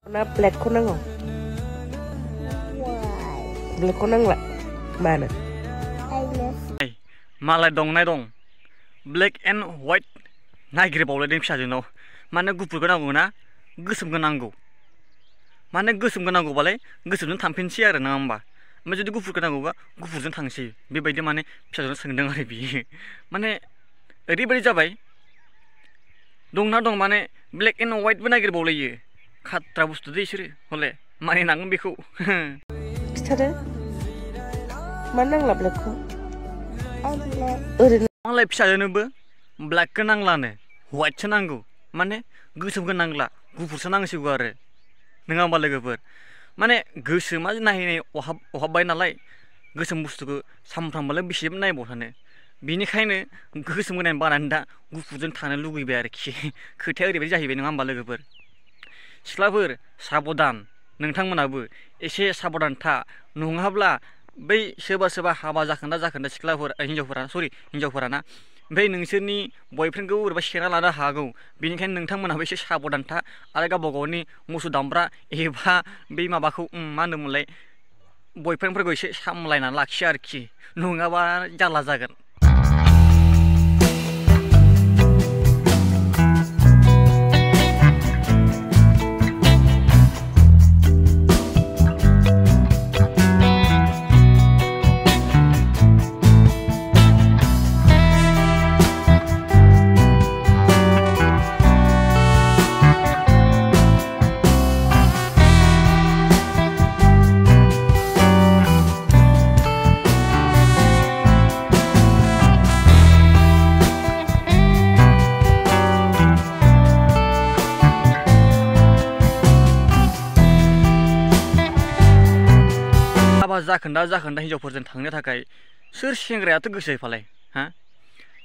Warna black ko nang oh. Black ko nang lah. Mana? Malai dong nai dong. Black and white nagiरबावलाय दों फिसाजोनाव माने गुफुरखौ नांगौ ना गोसोमखौ नांगौ माने गोसोमखौ नांगौबालाय गोसोमजों थांफिनसै आरो नङा होमबा ओमफ्राय जुदि गुफुरखौ नांगौबा गुफुरजों थांसै बेबायदि माने फिसाजोनाव सोंदों आरो बियो माने ओरैबायदि जाबाय दंना दं माने ब्लेक एन्ड व्हाइटबो नागिरबावलायो खाट्रा बुस्थु दे इसोरो हले माने नांगोन बेखौ खिथादो मा नांला ब्लेकखौ ओरैनो मालाय फिसाजोनोबो ब्लेकखौ नांलानो व्हाइटसो नांगौ माने गोसोमखौ नांला गुफुरसो नांसिगौ आरो नङा होमबा लोगोफोर माने गोसोमा नायनाय अहाबबाय नालाय गोसोम बुस्थुखौ सामफ्रामबोलाय बेसे नायबाव थानो बेनिखायनो गोसोम नायनो बानानै दा गुफुरजों थानो लुगैबाय आरोखि खोथाया ओरैबायदि जाहैबाय नङा होमबा लोगोफोर सिख्लाफोर साबधान नोंथांमोनाबो एसे साबधान था नङाब्ला बै सोरबा हाबा जाखोन्दा सिख्लाफोर हिन्जावफोरा ना ओमफ्राय नोंसोरनि बयफ्रेन्डखौ ओरैबा सेना लानो हागौ बेनिखायनो नोंथांमोनाबो एसे साबधान था आरो गावबा गावनि मोसौ दामब्रा एबा बै माबाखौ मा होनोमोनलाय बयफ्रेन्डफोरखौ एसे सामलायनानै लाखियो आरोखि नङाबा जारला जागोन जाखोन्दा हिन्जावफोरजों थांनो थाखाय सोर सेंग्रायाथ' गोसो फालाय हा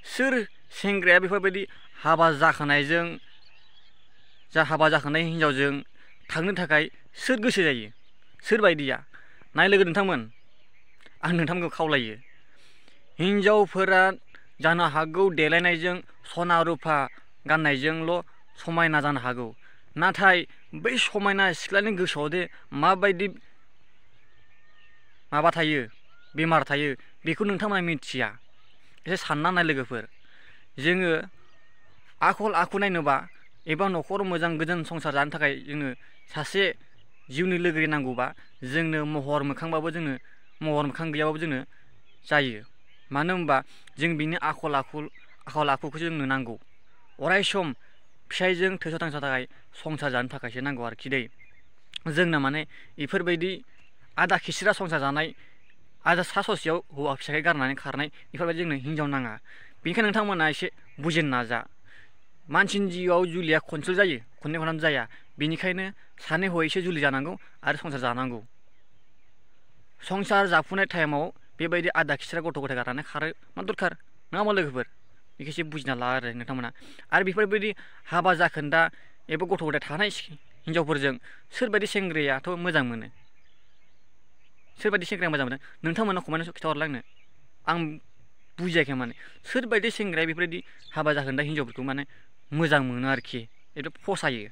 सोर सेंग्राया बेफोरबायदि हाबा जाखानाय हिन्जावजों थांनो थाखाय सोर गोसो जायो सोरबायदिया नाय लोगो नोंथांमोन आं नोंथांमोनखौ खावलायो हिन्जावफोरा जानो हागौ देलायनायजों सना रुफा गाननायजोंल' समायना जानो हागौ नाथाय बै समायना सिख्लानि गोसोआव दे माबायदि माबा थायो बेमार थायो बेखौ नोंथांमोना मिथिया एसे सानना नाय लोगोफोर जोङो आखल आखु नायनोबा एबा न'खर मोजां गोजोन संसार जानो थाखाय जोङो सासे जिउनि लोगो नांगौबा जोंनो महर मोखांबाबो जोंनो महर मोखां गैयाबाबो जोंनो जायो मानो होनबा जों बिनि आखल आखुखौ जोंनो नांगौ अराय सम फिसायजों थैस' थांस' थाखाय संसार जानो थाखायसो नांगौ आरोखि दै जोंना माने बेफोरबायदि आदा खिसिरा संसार जानाय आदा सा ससेयाव हौवा फिसाखै गारनानै खारनाय बेफोरबायदि जोंनो हिन्जाव नाङा बेनिखायनो नोंथांमोना एसे बुजिनो नाजा मानसिनि जिउआव जुलिया खनसेल' जायो खननै खनथाम जाया बेनिखायनो सानै हयैसो जुलि जानांगौ आरो संसार जानांगौ संसार जाफुनाय टाइमाव बेबायदि आदा खिसिरा गथ' गथाय गारनानै खारो मा दरखार नङा होमबा लोगोफोर बेखौ एसे बुजिना ला आरो नोंथांमोना आरो बेफोरबायदि हाबा जाखोन्दा एबा गथ' गथाय थानाय हिन्जावफोरजों सोरबायदि सेंग्रायाथ' मोजां मोनो सोरबायदि सेंग्राया मोजां मोनो नोंथांमोना कमेन्टआव खिथाहरलाय आं बुजियाखै माने सोरबायदि सेंग्राया बेफोरबायदि हाबा जाखोन्दा हिन्जावफोरखौ माने मोजां मोनो आरोखि एबा फसायो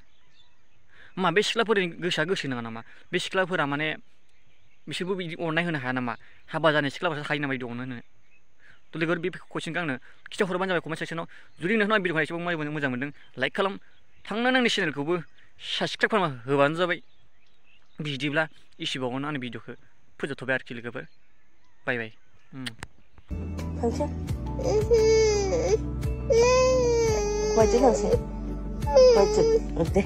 मा बे सिख्लाफोरनि गोसोआ गोसो नङा नामा बे सिख्लाफोरा माने बिसोरबो बिदि अननाय होनो हाया नामा हाबा जानाय सिख्लाफोरसो हायो नामा बिदि अननो होनो थ' लोगोफोर बे कुइसनखौ आंनो खिथाहरबानो जाबाय कमेन्ट सेक्सनाव जुदि नोंथाङा भिडिअखौ एसेबां मोजां मोनदों लाइक खालाम थांनानै आंनि चेनेलखौबो साबसक्राइब खालामना होबानो जाबाय बिदिब्ला इसिबाङावनो आंनि भिडिअखौ फोजोबथ'बाय आरोखि लोगोफोर बाय बाय थांसै व्हाइटजों थांसै व्हाइटजों दे